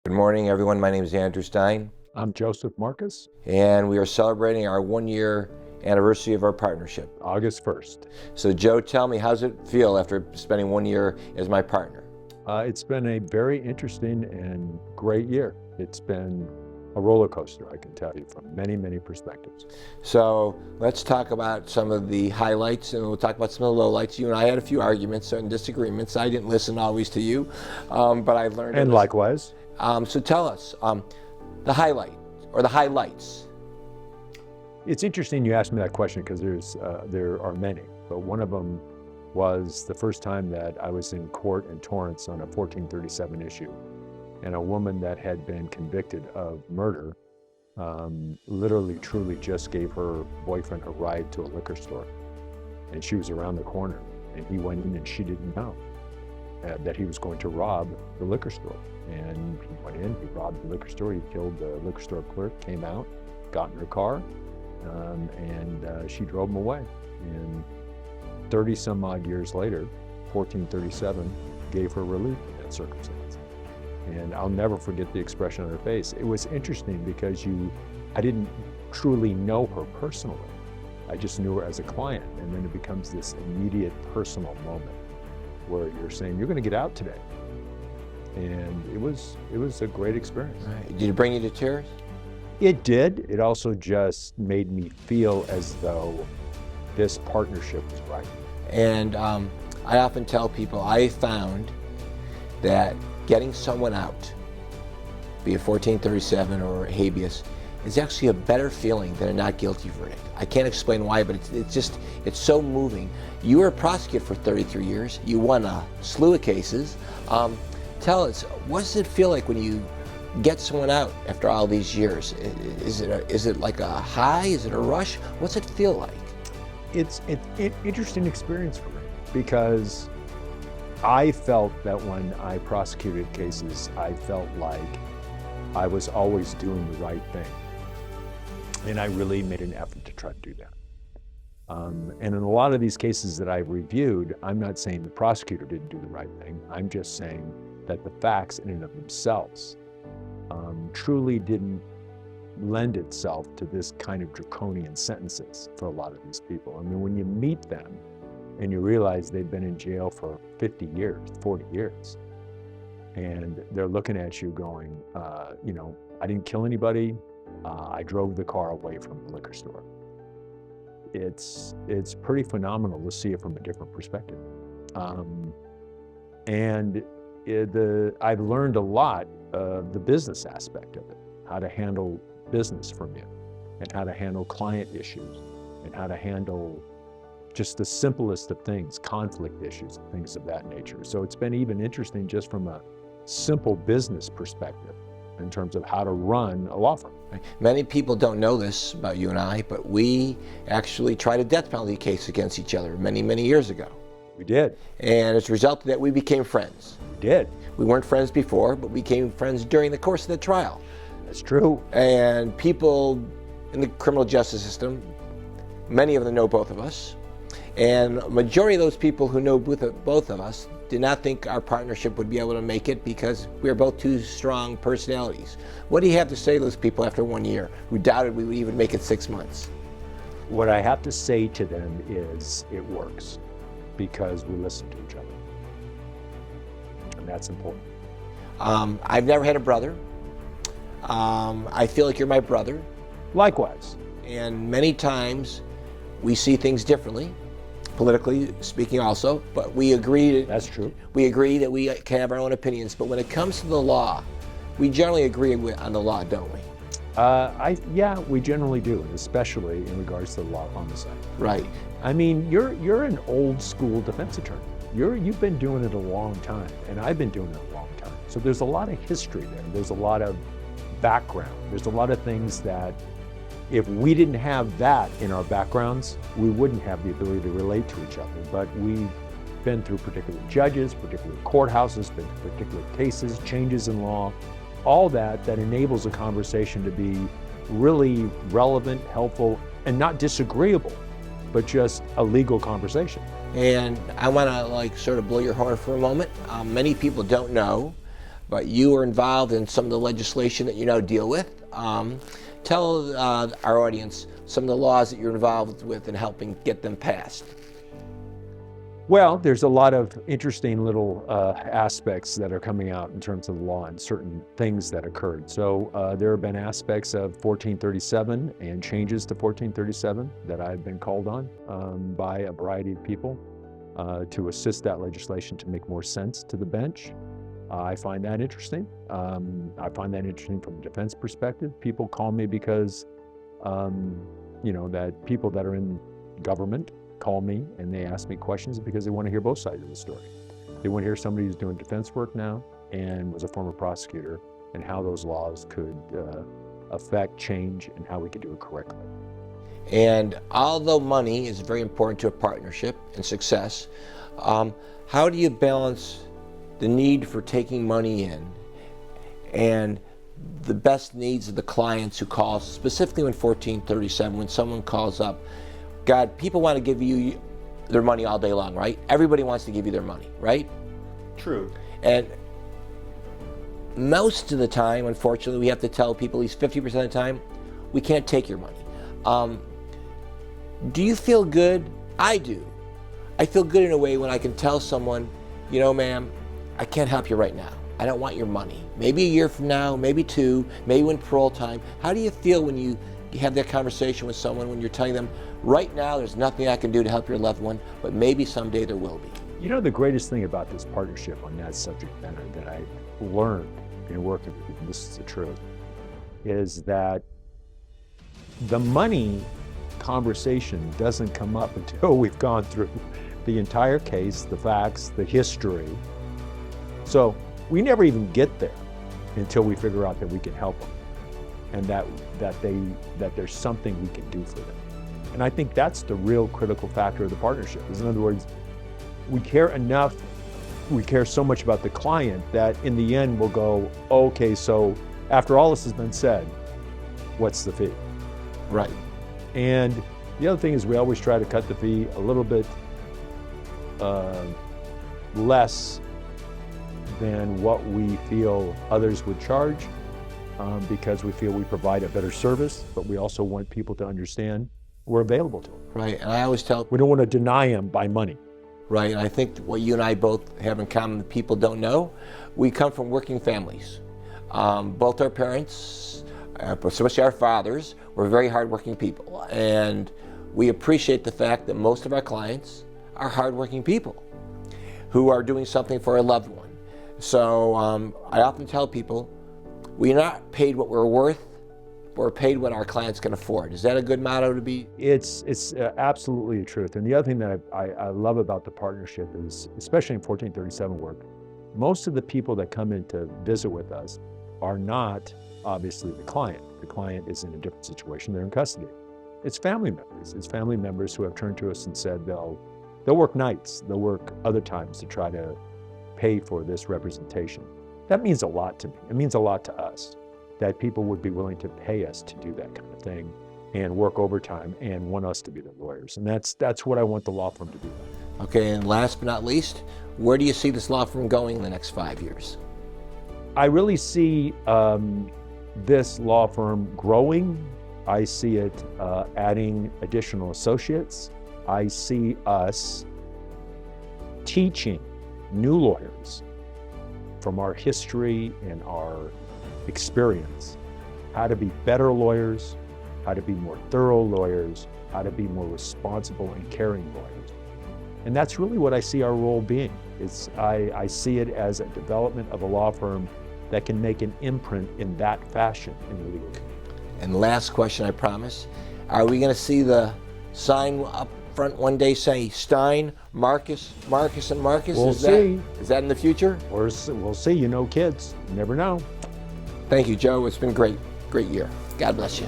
Good morning, everyone. My name is Andrew Stein, I'm Joseph Marcus. and we are celebrating our 1-year anniversary of our partnership. August 1st. So, Joe, tell me, how does it feel after spending 1 year as my partner? It's been a very interesting and great year. It's been a roller coaster, I can tell you, from many, many perspectives. So, let's talk about some of the highlights, and we'll talk about some of the lowlights. You and I had a few arguments and disagreements. I didn't listen always to you, but I learned. And likewise. So, tell us the highlight or the highlights. It's interesting you asked me that question because there are many, but one of them was the first time that I was in court in Torrance on a 1437 issue, and a woman that had been convicted of murder literally, truly just gave her boyfriend a ride to a liquor store, and she was around the corner, and he went in and she didn't know that he was going to rob the liquor store. And he went in, he robbed the liquor store, he killed the liquor store clerk, came out, got in her car, and she drove him away. And 30 some odd years later, 1437 gave her relief in that circumstance. And I'll never forget the expression on her face. It was interesting because I didn't truly know her personally. I just knew her as a client. And then it becomes this immediate personal moment where you're saying, you're gonna get out today. And it was a great experience. Right. Did it bring you to tears? It did. It also just made me feel as though this partnership was right. And I often tell people, I found that getting someone out, be it 1437 or habeas, is actually a better feeling than a not guilty verdict. I can't explain why, but it's so moving. You were a prosecutor for 33 years. You won a slew of cases. Tell us, what does it feel like when you get someone out after all these years? Is it like a high? Is it a rush? What's it feel like? It's an interesting experience for me because I felt that when I prosecuted cases, I felt like I was always doing the right thing. And I really made an effort to try to do that. And in a lot of these cases that I've reviewed, I'm not saying the prosecutor didn't do the right thing. I'm just saying that the facts in and of themselves truly didn't lend itself to this kind of draconian sentences for a lot of these people. I mean, when you meet them and you realize they've been in jail for 50 years, 40 years, and they're looking at you going, I didn't kill anybody, I drove the car away from the liquor store. It's pretty phenomenal to see it from a different perspective. I've learned a lot of the business aspect of it, how to handle business from you, and how to handle client issues, and how to handle just the simplest of things, conflict issues and things of that nature. So it's been even interesting just from a simple business perspective in terms of how to run a law firm. Many people don't know this about you and I, but we actually tried a death penalty case against each other many, many years ago. We did. And as a result of that, we became friends. We did. We weren't friends before, but we became friends during the course of the trial. That's true. And people in the criminal justice system, many of them know both of us. And a majority of those people who know both of us did not think our partnership would be able to make it because we are both two strong personalities. What do you have to say to those people after 1 year who doubted we would even make it 6 months? What I have to say to them is it works because we listen to each other. And that's important. I've never had a brother. I feel like you're my brother. Likewise. And many times we see things differently, politically speaking also, but we agree. That's true. We agree that we can have our own opinions, but when it comes to the law, we generally agree on the law, don't we? Yeah, we generally do, and especially in regards to the law of homicide. Right. I mean, you're an old school defense attorney. You've been doing it a long time, and I've been doing it a long time. So there's a lot of history there. There's a lot of background. There's a lot of things that if we didn't have that in our backgrounds, we wouldn't have the ability to relate to each other. But we've been through particular judges, particular courthouses, been through particular cases, changes in law, all that enables a conversation to be really relevant, helpful, and not disagreeable, but just a legal conversation. And I want to sort of blow your horn for a moment. Many people don't know but you are involved in some of the legislation that you now deal with. Tell our audience some of the laws that you're involved with and helping get them passed. Well, there's a lot of interesting little aspects that are coming out in terms of the law and certain things that occurred. So there have been aspects of 1437 and changes to 1437 that I've been called on by a variety of people to assist that legislation to make more sense to the bench. I find that interesting. I find that interesting from a defense perspective. People call me because, that people that are in government call me and they ask me questions because they want to hear both sides of the story. They want to hear somebody who's doing defense work now and was a former prosecutor and how those laws could affect change and how we could do it correctly. And although money is very important to a partnership and success, how do you balance the need for taking money in and the best needs of the clients who call, specifically when 1437, when someone calls up? God, people want to give you their money all day long, right? Everybody wants to give you their money, right? True. And most of the time, unfortunately, we have to tell people, at least 50% of the time, we can't take your money. Do you feel good? I do. I feel good in a way when I can tell someone, ma'am, I can't help you right now. I don't want your money. Maybe a year from now, maybe 2, maybe when parole time. How do you feel when you have that conversation with someone, when you're telling them, right now there's nothing I can do to help your loved one, but maybe someday there will be? The greatest thing about this partnership on that subject matter that I learned in working with you, and this is the truth, is that the money conversation doesn't come up until we've gone through the entire case, the facts, the history. So we never even get there until we figure out that we can help them and that there's something we can do for them. And I think that's the real critical factor of the partnership. In other words, we care so much about the client that in the end we'll go, okay, so after all this has been said, what's the fee? Right. And the other thing is we always try to cut the fee a little bit less than what we feel others would charge because we feel we provide a better service, but we also want people to understand we're available to them. Right, and I always tell... We don't want to deny them by money. Right, and I think what you and I both have in common that people don't know, we come from working families. Both our parents, especially our fathers, were very hardworking people. And we appreciate the fact that most of our clients are hardworking people who are doing something for a loved one. So I often tell people, we're not paid what we're worth, we're paid what our clients can afford. Is that a good motto to be? It's absolutely the truth. And the other thing that I love about the partnership is, especially in 1437 work, most of the people that come in to visit with us are not obviously the client. The client is in a different situation, they're in custody. It's family members. It's family members who have turned to us and said they'll work nights, they'll work other times to try to pay for this representation. That means a lot to me. It means a lot to us that people would be willing to pay us to do that kind of thing and work overtime and want us to be their lawyers. And that's what I want the law firm to do. Okay, and last but not least, where do you see this law firm going in the next 5 years? I really see this law firm growing. I see it adding additional associates. I see us teaching new lawyers from our history and our experience how to be better lawyers, how to be more thorough lawyers, how to be more responsible and caring lawyers. And that's really what I see our role being. I see it as a development of a law firm that can make an imprint in that fashion in the legal community. And last question, I promise. Are we going to see the sign up front one day saying Stein, Marcus, Marcus, and Marcus? We'll see. Is that in the future? We'll see. Kids, you never know. Thank you, Joe. It's been great. Great year. God bless you.